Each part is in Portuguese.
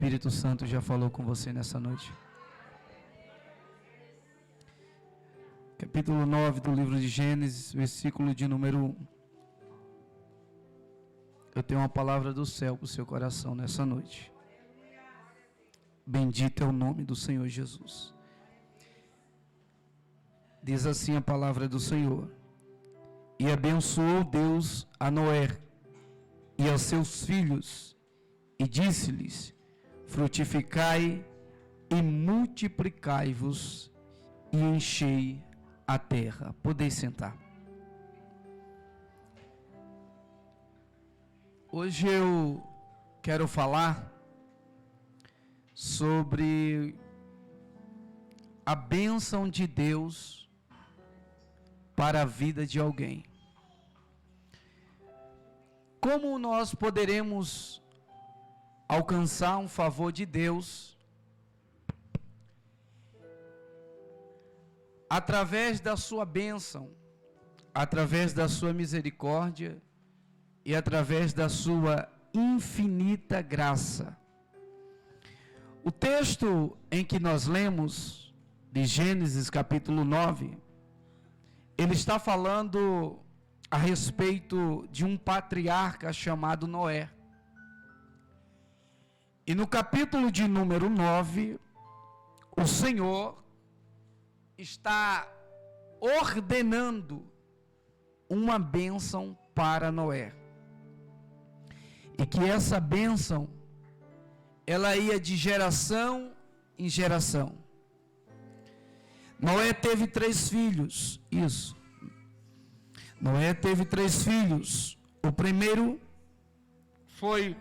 Espírito Santo já falou com você nessa noite. Capítulo 9 do livro de Gênesis, versículo de número 1. Eu tenho uma palavra do céu para o seu coração nessa noite. Bendito é o nome do Senhor Jesus. Diz assim a palavra do Senhor: E abençoou Deus a Noé e aos seus filhos, e disse-lhes: frutificai e multiplicai-vos, e enchei a terra. Podeis sentar. Hoje eu quero falar sobre a bênção de Deus para a vida de alguém. Como nós poderemos alcançar um favor de Deus através da sua bênção, através da sua misericórdia e através da sua infinita graça. O texto em que nós lemos, de Gênesis capítulo 9, ele está falando a respeito de um patriarca chamado Noé. E no capítulo de número 9, o Senhor está ordenando uma bênção para Noé. E que essa bênção, ela ia de geração em geração. Noé teve 3 filhos, isso. Noé teve 3 filhos. O primeiro foi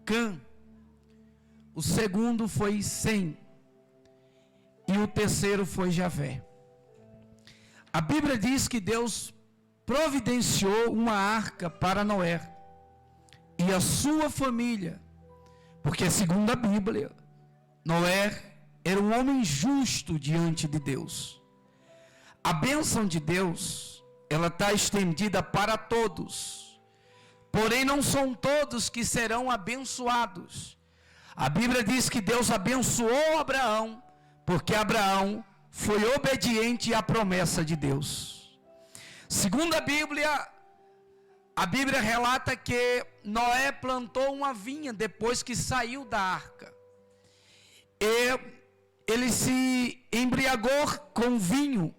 Cã. O segundo foi Sem. E o terceiro foi Jafé. A Bíblia diz que Deus providenciou uma arca para Noé e a sua família, porque segundo a Bíblia, Noé era um homem justo diante de Deus. A bênção de Deus, ela está estendida para todos, porém não são todos que serão abençoados. A Bíblia diz que Deus abençoou Abraão, porque Abraão foi obediente à promessa de Deus. Segundo a Bíblia relata que Noé plantou uma vinha depois que saiu da arca. E ele se embriagou com vinho.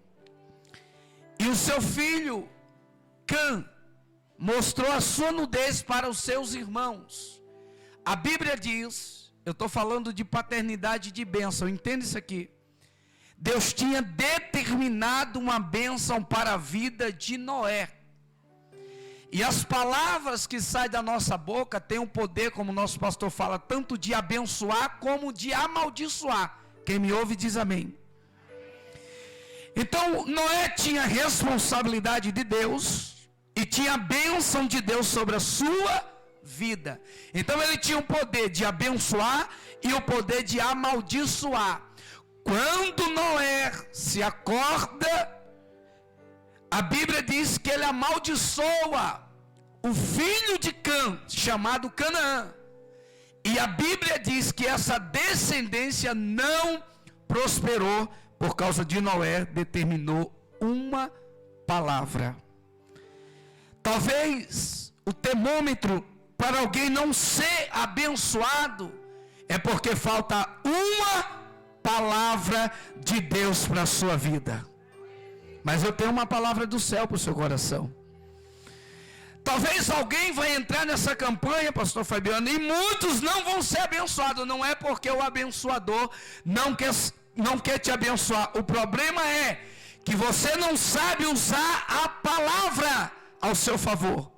E o seu filho, Cã, mostrou a sua nudez para os seus irmãos. A Bíblia diz, eu estou falando de paternidade de bênção, entenda isso aqui. Deus tinha determinado uma bênção para a vida de Noé. E as palavras que saem da nossa boca têm o poder, como o nosso pastor fala, tanto de abençoar como de amaldiçoar. Quem me ouve diz amém. Então Noé tinha a responsabilidade de Deus e tinha a bênção de Deus sobre a sua vida. Então ele tinha o poder de abençoar e o poder de amaldiçoar. Quando Noé se acorda, a Bíblia diz que ele amaldiçoa o filho de Cã, chamado Canaã. E a Bíblia diz que essa descendência não prosperou, por causa de Noé determinou uma palavra. Talvez o termômetro para alguém não ser abençoado é porque falta uma palavra de Deus para a sua vida. Mas eu tenho uma palavra do céu para o seu coração. Talvez alguém vai entrar nessa campanha, pastor Fabiano, e muitos não vão ser abençoados. Não é porque o abençoador não quer te abençoar. O problema é que você não sabe usar a palavra ao seu favor.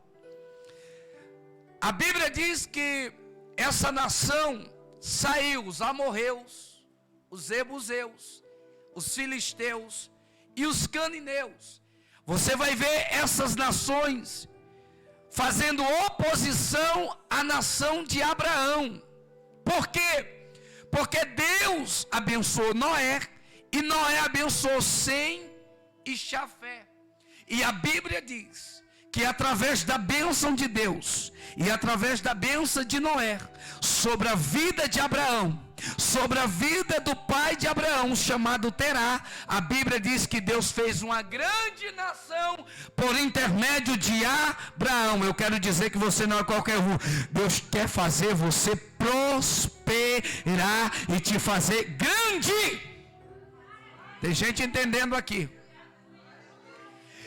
A Bíblia diz que essa nação saiu, os amorreus, os jebuseus, os filisteus e os cananeus. Você vai ver essas nações fazendo oposição à nação de Abraão. Por quê? Porque Deus abençoou Noé e Noé abençoou Sem e Jafé. E a Bíblia diz que através da bênção de Deus e através da bênção de Noé, sobre a vida de Abraão, sobre a vida do pai de Abraão, chamado Terá, a Bíblia diz que Deus fez uma grande nação por intermédio de Abraão. Eu quero dizer que você não é qualquer um. Deus quer fazer você prosperar e te fazer grande. Tem gente entendendo aqui.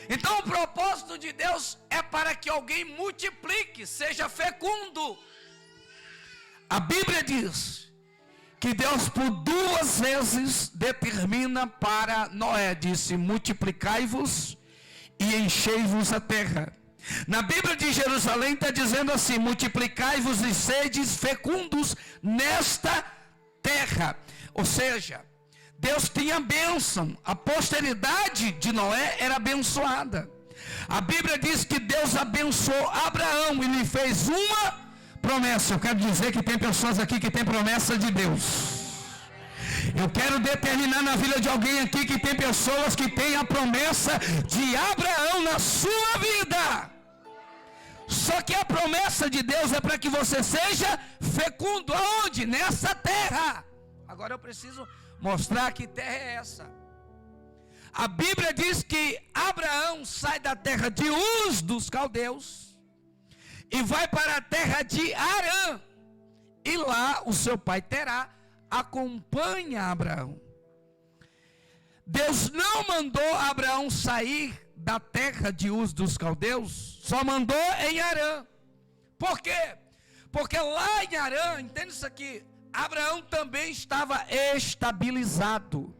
Então o propósito de Deus é para que alguém multiplique, seja fecundo. A Bíblia diz que Deus por 2 vezes determina para Noé, disse: multiplicai-vos e enchei-vos a terra. Na Bíblia de Jerusalém está dizendo assim: multiplicai-vos e sedes fecundos nesta terra. Ou seja, Deus tinha bênção, a posteridade de Noé era abençoada. A Bíblia diz que Deus abençoou Abraão e lhe fez uma promessa. Eu quero dizer que tem pessoas aqui que têm promessa de Deus. Eu quero determinar na vida de alguém aqui que tem pessoas que têm a promessa de Abraão na sua vida. Só que a promessa de Deus é para que você seja fecundo. Aonde? Nessa terra. Agora eu preciso mostrar que terra é essa. A Bíblia diz que Abraão sai da terra de Uz dos caldeus e vai para a terra de Harã. E lá o seu pai Terá acompanha Abraão. Deus não mandou Abraão sair da terra de Uz dos caldeus, só mandou em Harã. Por quê? Porque lá em Harã, entende isso aqui, Abraão também estava estabilizado.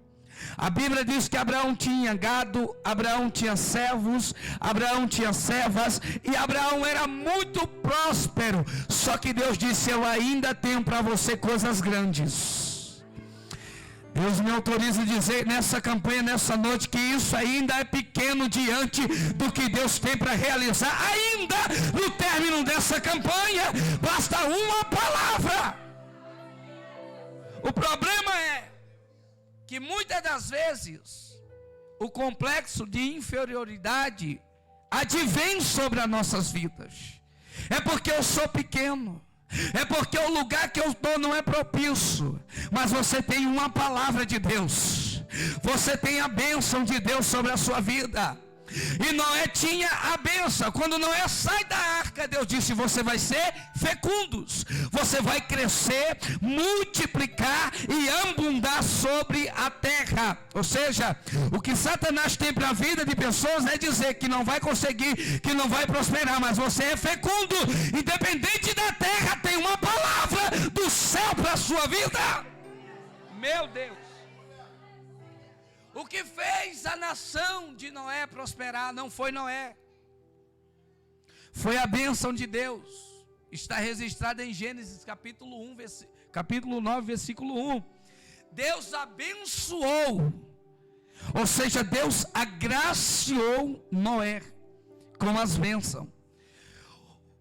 A Bíblia diz que Abraão tinha gado, Abraão tinha servos, Abraão tinha servas, e Abraão era muito próspero. Só que Deus disse: eu ainda tenho para você coisas grandes. Deus me autoriza a dizer nessa campanha, nessa noite, que isso ainda é pequeno diante do que Deus tem para realizar. Ainda no término dessa campanha, basta uma palavra. O problema é que muitas das vezes o complexo de inferioridade advém sobre as nossas vidas. É porque eu sou pequeno, é porque o lugar que eu estou não é propício. Mas você tem uma palavra de Deus, você tem a bênção de Deus sobre a sua vida. E Noé tinha a bênção. Quando Noé sai da arca, Deus disse: você vai ser fecundos, você vai crescer, multiplicar e abundar sobre a terra. Ou seja, o que Satanás tem para a vida de pessoas é dizer que não vai conseguir, que não vai prosperar. Mas você é fecundo, independente da terra, tem uma palavra do céu para a sua vida. Meu Deus. O que fez a nação de Noé prosperar não foi Noé, foi a bênção de Deus. Está registrado em Gênesis capítulo 9, versículo 1. Deus abençoou, ou seja, Deus agraciou Noé com as bênçãos.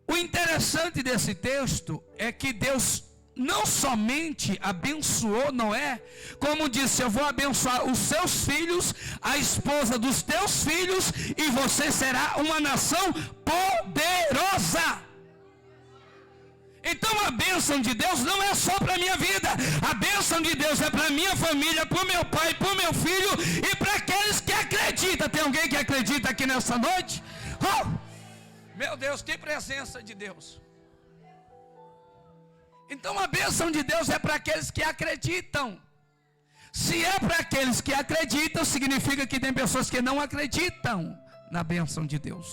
O interessante desse texto é que Deus não somente abençoou Noé, como disse: eu vou abençoar os seus filhos, a esposa dos teus filhos, e você será uma nação poderosa. Então a bênção de Deus não é só para a minha vida, a bênção de Deus é para a minha família, para o meu pai, para o meu filho e para aqueles que acreditam. Tem alguém que acredita aqui nessa noite? Oh, meu Deus, que presença de Deus! Então a bênção de Deus é para aqueles que acreditam. Se é para aqueles que acreditam, significa que tem pessoas que não acreditam na bênção de Deus.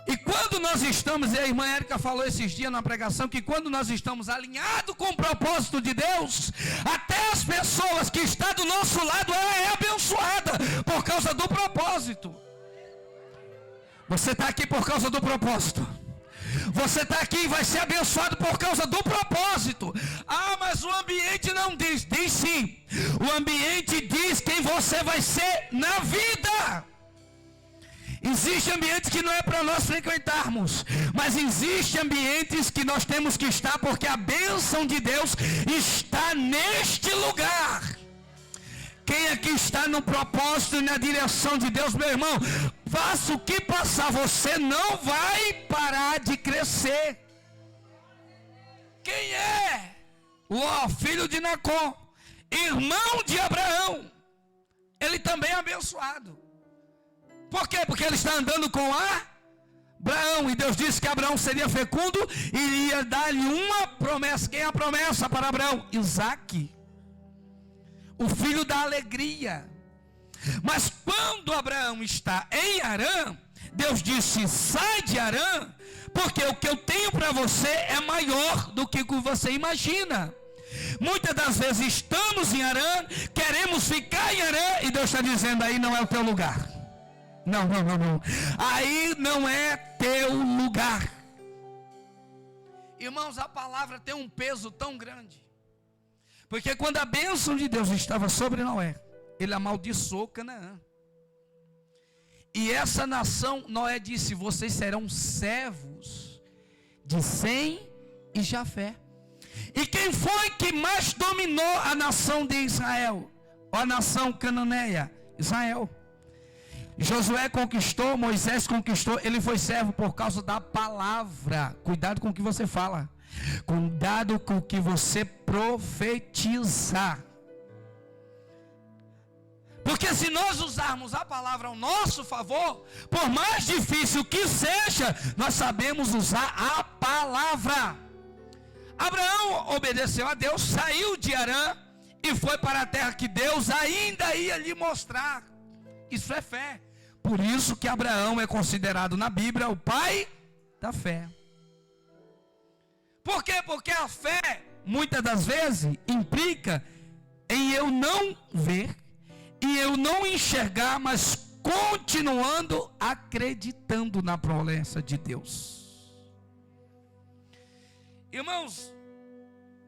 E quando nós estamos, e a irmã Érica falou esses dias na pregação, que quando nós estamos alinhados com o propósito de Deus, até as pessoas que estão do nosso lado, ela é abençoada por causa do propósito. Você está aqui por causa do propósito. Você está aqui e vai ser abençoado por causa do propósito. Ah, mas o ambiente não diz. Diz sim. O ambiente diz quem você vai ser na vida. Existem ambientes que não é para nós frequentarmos, mas existem ambientes que nós temos que estar, porque a bênção de Deus está neste lugar. Quem aqui está no propósito e na direção de Deus, meu irmão, Faça o que passar, você não vai parar de crescer. Quem é Ló, filho de Nacor, irmão de Abraão? Ele também é abençoado. Por quê? Porque ele está andando com Abraão. E Deus disse que Abraão seria fecundo e iria dar-lhe uma promessa. Quem é a promessa para Abraão? Isaque, o filho da alegria. Mas quando Abraão está em Harã, Deus disse: sai de Harã, porque o que eu tenho para você é maior do que você imagina. Muitas das vezes estamos em Harã, queremos ficar em Harã, e Deus está dizendo: aí não é o teu lugar. Não. Aí não é teu lugar. Irmãos, a palavra tem um peso tão grande, porque quando a bênção de Deus estava sobre Noé, ele amaldiçoou Canaã. E essa nação, Noé disse: vocês serão servos de Sem e Jafé. E quem foi que mais dominou a nação de Israel? Ou a nação cananeia? Israel. Josué conquistou, Moisés conquistou, ele foi servo por causa da palavra. Cuidado com o que você fala. Cuidado com o que você profetiza. Porque se nós usarmos a palavra ao nosso favor, por mais difícil que seja, nós sabemos usar a palavra. Abraão obedeceu a Deus, saiu de Harã e foi para a terra que Deus ainda ia lhe mostrar. Isso é fé. Por isso que Abraão é considerado na Bíblia o pai da fé. Por quê? Porque a fé, muitas das vezes, implica em eu não ver, e eu não enxergar, mas continuando acreditando na promessa de Deus. Irmãos,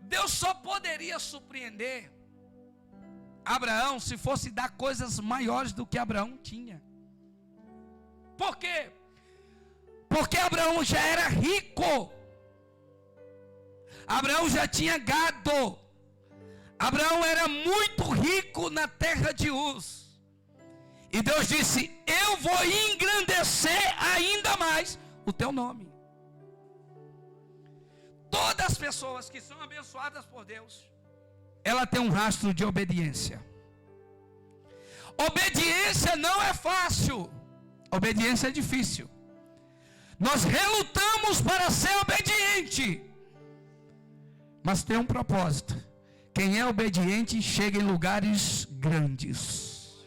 Deus só poderia surpreender Abraão se fosse dar coisas maiores do que Abraão tinha. Por quê? Porque Abraão já era rico. Abraão já tinha gado. Abraão era muito rico na terra de Uz. E Deus disse: eu vou engrandecer ainda mais o teu nome. Todas as pessoas que são abençoadas por Deus, ela tem um rastro de obediência. Obediência não é fácil. Obediência é difícil. Nós relutamos para ser obediente. Mas tem um propósito. Quem é obediente chega em lugares grandes.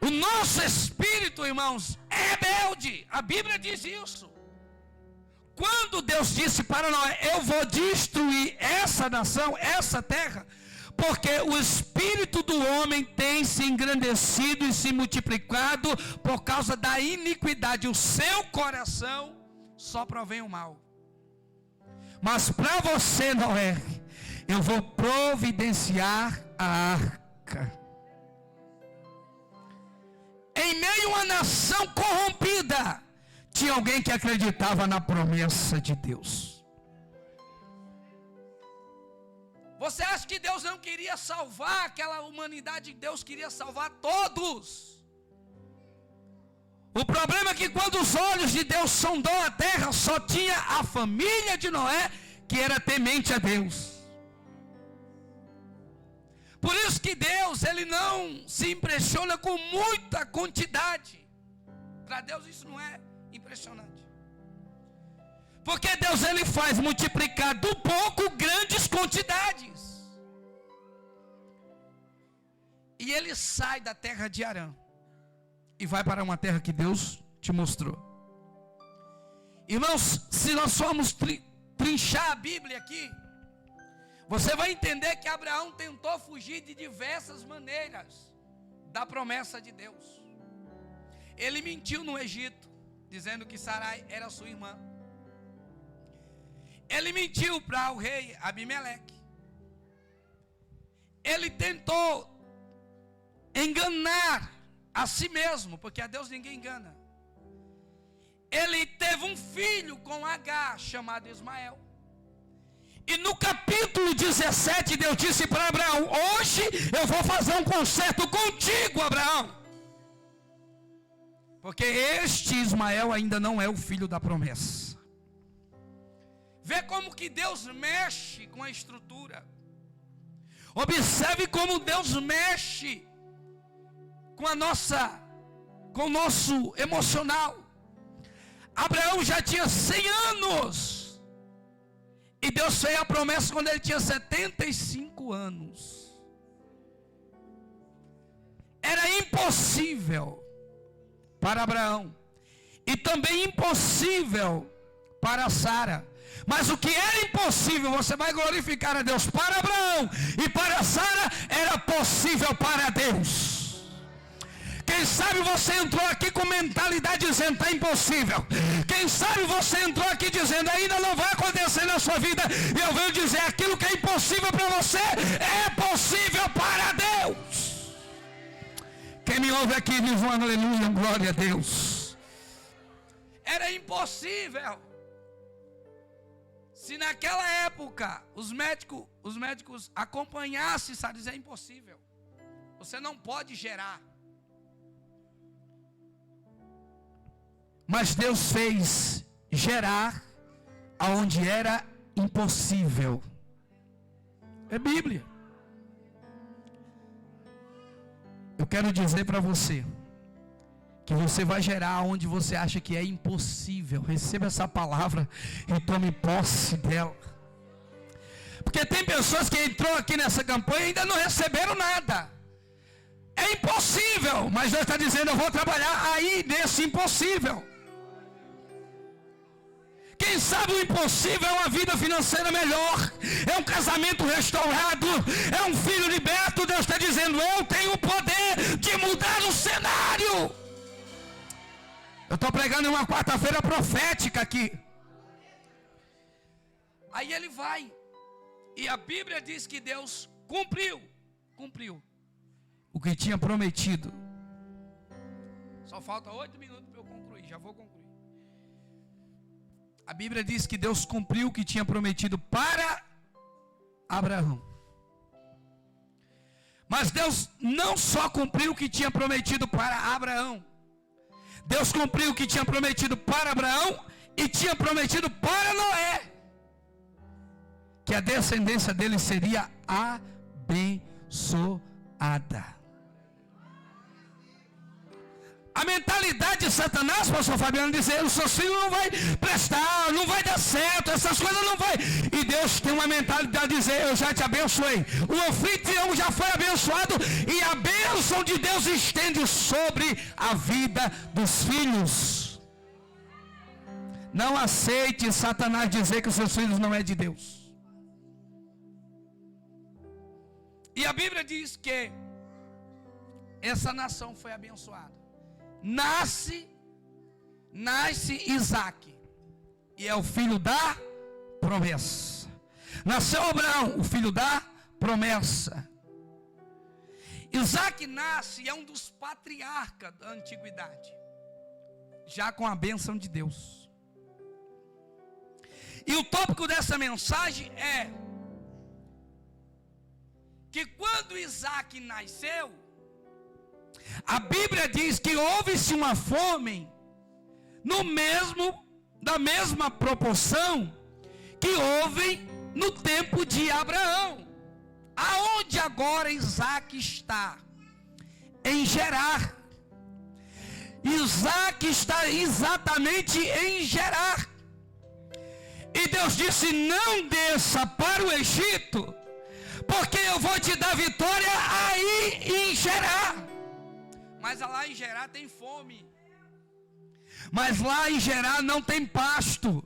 O nosso espírito, irmãos, é rebelde. A Bíblia diz isso. Quando Deus disse para Noé: eu vou destruir essa nação, essa terra, porque o espírito do homem tem se engrandecido e se multiplicado por causa da iniquidade. O seu coração só provém o mal. Mas para você, Noé, eu vou providenciar a arca. Em meio a uma nação corrompida, tinha alguém que acreditava na promessa de Deus. Você acha que Deus não queria salvar aquela humanidade? Deus queria salvar todos. O problema é que quando os olhos de Deus sondou a terra, só tinha a família de Noé que era temente a Deus. Por isso que Deus, ele não se impressiona com muita quantidade. Para Deus isso não é impressionante. Porque Deus, ele faz multiplicar do pouco grandes quantidades. E ele sai da terra de Harã e vai para uma terra que Deus te mostrou. Irmãos, se nós formos trinchar a Bíblia aqui, você vai entender que Abraão tentou fugir de diversas maneiras da promessa de Deus. Ele mentiu no Egito, dizendo que Sarai era sua irmã. Ele mentiu para o rei Abimeleque. Ele tentou enganar a si mesmo, porque a Deus ninguém engana. Ele teve um filho com Agar, chamado Ismael. E no capítulo 17, Deus disse para Abraão: hoje eu vou fazer um concerto contigo, Abraão. Porque este Ismael ainda não é o filho da promessa. Vê como que Deus mexe com a estrutura. Observe como Deus mexe com o nosso emocional. Abraão já tinha 100 anos. E Deus fez a promessa quando ele tinha 75 anos. Era impossível para Abraão. E também impossível para Sara. Mas o que era impossível, você vai glorificar a Deus. Para Abraão e para Sara, era possível para Deus. Quem sabe você entrou aqui com mentalidade dizendo, está impossível. Quem sabe você entrou aqui dizendo, ainda não vai acontecer na sua vida. E eu venho dizer, aquilo que é impossível para você, é possível para Deus. Quem me ouve aqui diz um aleluia, glória a Deus. Era impossível. Se naquela época os médicos acompanhassem, sabe dizer, é impossível. Você não pode gerar. Mas Deus fez gerar aonde era impossível. É Bíblia. Eu quero dizer para você que você vai gerar onde você acha que é impossível. Receba essa palavra e tome posse dela. Porque tem pessoas que entrou aqui nessa campanha e ainda não receberam nada. É impossível, mas Deus está dizendo, eu vou trabalhar aí nesse impossível. Quem sabe o impossível é uma vida financeira melhor, é um casamento restaurado, é um filho liberto. Deus está dizendo, eu tenho o poder de mudar o cenário. Eu estou pregando em uma quarta-feira profética aqui. Aí ele vai, e a Bíblia diz que Deus cumpriu o que tinha prometido. Só falta 8 minutos para eu concluir, já vou concluir. A Bíblia diz que Deus cumpriu o que tinha prometido para Abraão. Mas Deus não só cumpriu o que tinha prometido para Abraão. Deus cumpriu o que tinha prometido para Abraão e tinha prometido para Noé. Que a descendência dele seria abençoada. A mentalidade de Satanás, pastor Fabiano, dizer, os seus filhos não vai prestar, não vai dar certo, essas coisas não vai. E Deus tem uma mentalidade de dizer, eu já te abençoei. O anfitrião já foi abençoado e a bênção de Deus estende sobre a vida dos filhos. Não aceite Satanás dizer que os seus filhos não é de Deus. E a Bíblia diz que essa nação foi abençoada. Nasce Isaac, e é o filho da promessa. Nasceu Abraão, o filho da promessa. Isaac nasce e é um dos patriarcas da antiguidade, já com a bênção de Deus. E o tópico dessa mensagem é que quando Isaac nasceu, a Bíblia diz que houve-se uma fome da mesma proporção que houve no tempo de Abraão. Aonde agora Isaac está? Em Gerar. Isaac está exatamente em Gerar. E Deus disse, não desça para o Egito, porque eu vou te dar vitória aí em Gerar. Mas lá em Gerar tem fome. Mas lá em Gerar não tem pasto.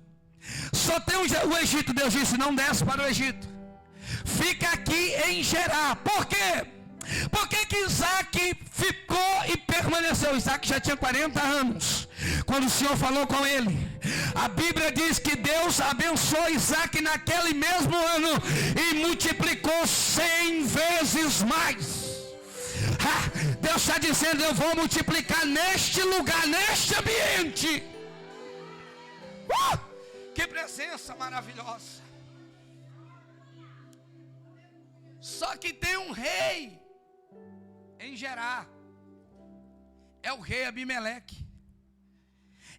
Só tem o Egito. Deus disse, não desce para o Egito. Fica aqui em Gerar. Por quê? Por que Isaac ficou e permaneceu? Isaac já tinha 40 anos quando o Senhor falou com ele. A Bíblia diz que Deus abençoou Isaac naquele mesmo ano e multiplicou 100 vezes mais. Deus está dizendo, eu vou multiplicar neste lugar, neste ambiente. Que presença maravilhosa. Só que tem um rei em Gerar. É o rei Abimeleque.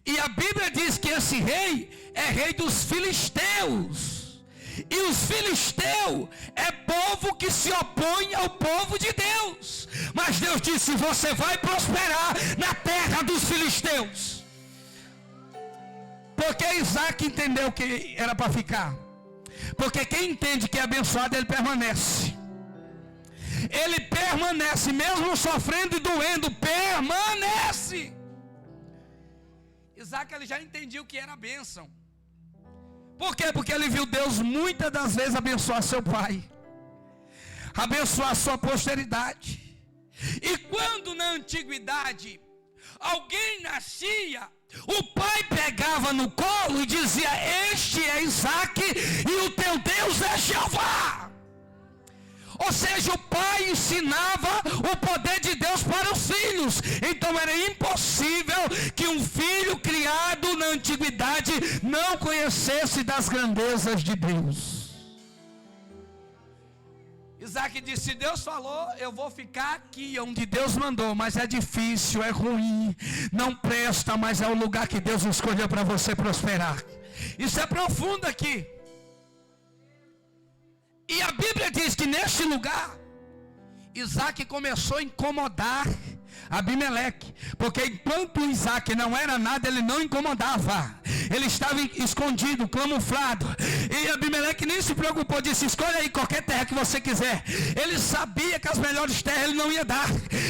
E a Bíblia diz que esse rei é rei dos filisteus. E os filisteus é povo que se opõe ao povo de Deus. Mas Deus disse: você vai prosperar na terra dos filisteus. Porque Isaac entendeu que era para ficar. Porque quem entende que é abençoado, ele permanece. Ele permanece, mesmo sofrendo e doendo, permanece. Isaac, ele já entendia o que era a bênção. Por quê? Porque ele viu Deus muitas das vezes abençoar seu pai, abençoar sua posteridade. E quando na antiguidade alguém nascia, o pai pegava no colo e dizia: este é Isaac e o teu Deus é Jeová. Ou seja, o pai ensinava o poder de Deus para os filhos. Então era impossível que um filho criado na antiguidade não conhecesse das grandezas de Deus. Isaac disse: Deus falou, eu vou ficar aqui onde Deus mandou, mas é difícil, é ruim, não presta, mas é o lugar que Deus escolheu para você prosperar. Isso é profundo aqui. E a Bíblia diz que neste lugar, Isaac começou a incomodar Abimeleque, porque enquanto Isaac não era nada, ele não incomodava, ele estava escondido, camuflado, e Abimeleque nem se preocupou, disse: escolha aí qualquer terra que você quiser. Ele sabia que as melhores terras ele não ia dar.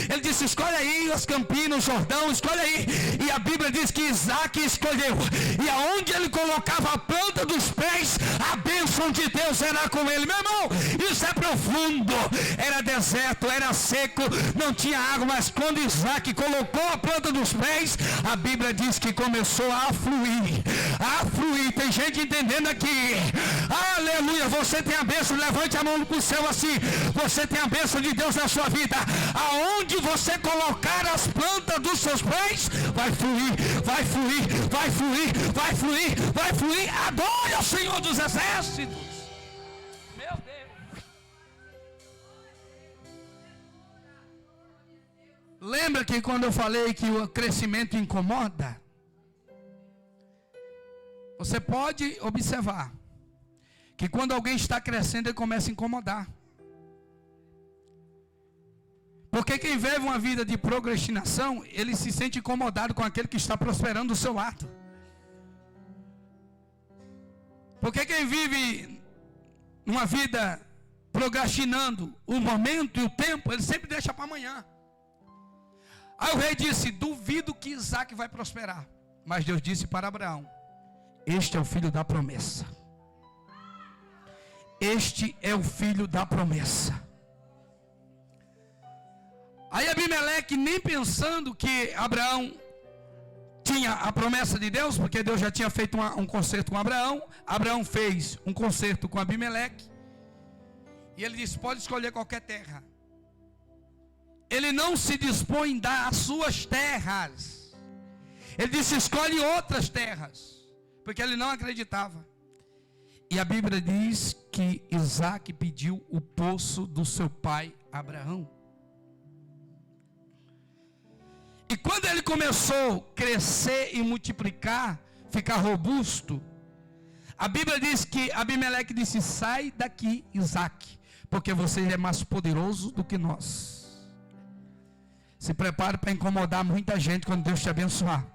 Ele disse: escolha aí as Campinas, o Jordão, escolha aí. E a Bíblia diz que Isaac escolheu, e aonde ele colocava a planta dos pés, a bênção de Deus era com ele. Meu irmão, isso é profundo. Era deserto, era seco, não tinha água, mas quando Isaac colocou a planta dos pés, a Bíblia diz que começou a fluir. A fluir. Tem gente entendendo aqui. Aleluia. Você tem a bênção. Levante a mão para o céu assim. Você tem a bênção de Deus na sua vida. Aonde você colocar as plantas dos seus pés, vai fluir, vai fluir, vai fluir, vai fluir, vai fluir. Adore ao Senhor dos Exércitos. Meu Deus. Lembra que quando eu falei que o crescimento incomoda? Você pode observar que quando alguém está crescendo, ele começa a incomodar. Porque quem vive uma vida de procrastinação, ele se sente incomodado com aquele que está prosperando do seu lado. Porque quem vive uma vida procrastinando o momento e o tempo, ele sempre deixa para amanhã. Aí o rei disse: duvido que Isaac vai prosperar. Mas Deus disse para Abraão: este é o filho da promessa. Este é o filho da promessa. Aí Abimeleque, nem pensando que Abraão tinha a promessa de Deus, porque Deus já tinha feito um concerto com Abraão. Abraão fez um concerto com Abimeleque. E ele disse: pode escolher qualquer terra. Ele não se dispõe a dar as suas terras. Ele disse: escolhe outras terras. Porque ele não acreditava. E a Bíblia diz que Isaac pediu o poço do seu pai Abraão. E quando ele começou a crescer e multiplicar, ficar robusto, a Bíblia diz que Abimeleque disse: sai daqui, Isaac, porque você é mais poderoso do que nós. Se prepare para incomodar muita gente quando Deus te abençoar.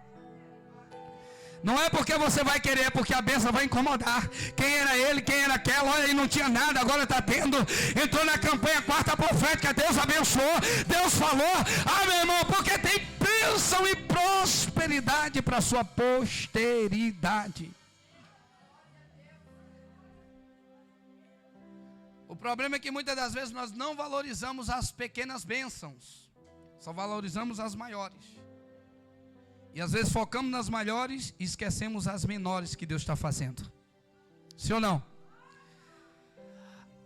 Não é porque você vai querer, é porque a bênção vai incomodar. Quem era ele, quem era aquela, olha aí, não tinha nada, agora está tendo. Entrou na campanha quarta profética, Deus abençoou, Deus falou. Ah, meu irmão, porque tem bênção e prosperidade para a sua posteridade. O problema é que muitas das vezes nós não valorizamos as pequenas bênçãos. Só valorizamos as maiores. E às vezes focamos nas maiores e esquecemos as menores que Deus está fazendo. Sim ou não?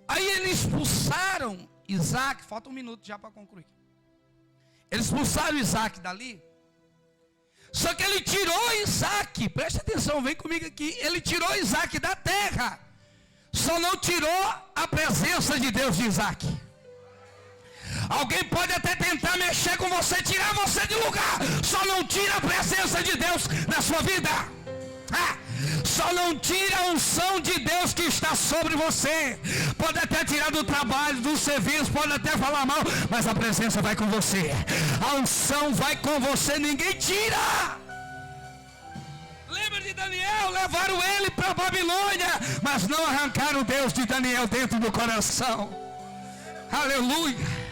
Aí eles expulsaram Isaac. Falta um minuto já para concluir. Eles expulsaram Isaac dali. Só que ele tirou Isaac. Preste atenção, vem comigo aqui. Ele tirou Isaac da terra. Só não tirou a presença de Deus de Isaac. Alguém pode até tentar mexer com você, tirar você de lugar, só não tira a presença de Deus na sua vida. Só não tira a unção de Deus que está sobre você. Pode até tirar do trabalho, do serviço, pode até falar mal, mas a presença vai com você. A unção vai com você, ninguém tira. Lembra de Daniel? Levaram ele para a Babilônia, mas não arrancaram Deus de Daniel dentro do coração. Aleluia.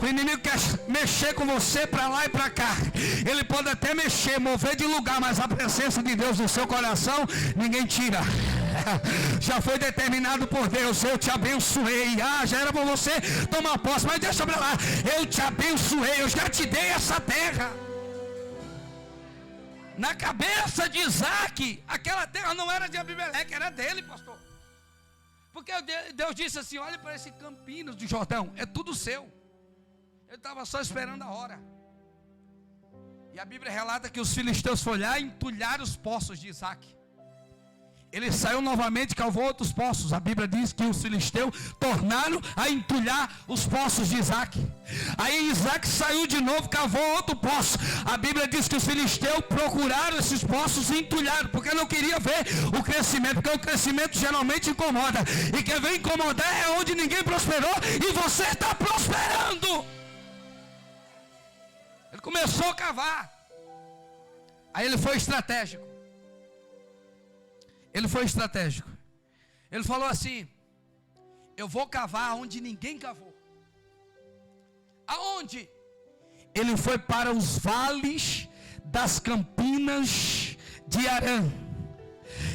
O inimigo quer mexer com você para lá e para cá. Ele pode até mexer, mover de lugar, mas a presença de Deus no seu coração, ninguém tira. Já foi determinado por Deus. Eu te abençoei. Já era para você tomar posse, mas deixa para lá. Eu te abençoei, eu já te dei essa terra. Na cabeça de Isaac, aquela terra não era de Abimeleque, era dele, pastor. Porque Deus disse assim: olhe para esse Campinas do Jordão, é tudo seu. Ele estava só esperando a hora. E a Bíblia relata que os filisteus foram lá e entulharam os poços de Isaac. Ele saiu novamente e cavou outros poços. A Bíblia diz que os filisteus tornaram a entulhar os poços de Isaac. Aí Isaac saiu de novo, cavou outro poço. A Bíblia diz que os filisteus procuraram esses poços e entulharam, porque não queria ver o crescimento, porque o crescimento geralmente incomoda. E quem vem incomodar é onde ninguém prosperou e você está prosperando. Ele começou a cavar. Aí ele foi estratégico. Ele falou assim: eu vou cavar onde ninguém cavou. Aonde? Ele foi para os vales das Campinas de Arã.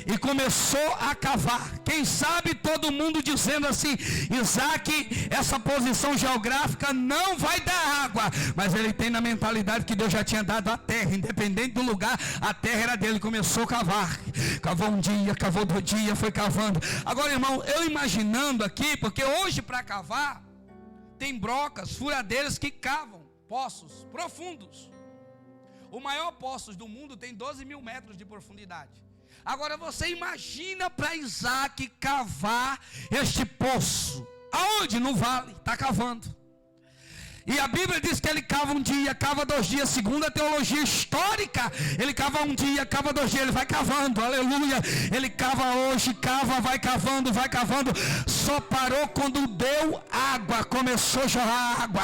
E começou a cavar. Quem sabe todo mundo dizendo assim: Isaac, essa posição geográfica não vai dar água. Mas ele tem na mentalidade que Deus já tinha dado a terra. Independente do lugar, a terra era dele. Começou a cavar. Cavou um dia, cavou 2 dias, foi cavando. Agora, irmão, eu imaginando aqui, porque hoje para cavar tem brocas, furadeiras que cavam poços profundos. O maior poço do mundo tem 12 mil metros de profundidade. Agora você imagina para Isaac cavar este poço. Aonde? No vale, está cavando. E a Bíblia diz que ele cava um dia, cava 2 dias. Segundo a teologia histórica, ele cava um dia, cava 2 dias, ele vai cavando, aleluia. Ele cava hoje, cava, vai cavando, vai cavando. Só parou quando deu água, começou a jorrar água,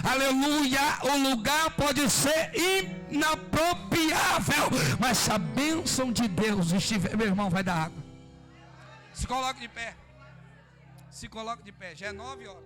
aleluia. O lugar pode ser inapropriável, mas se a bênção de Deus estiver, meu irmão, vai dar água. Se coloque de pé. Se coloque de pé, já é 9 horas.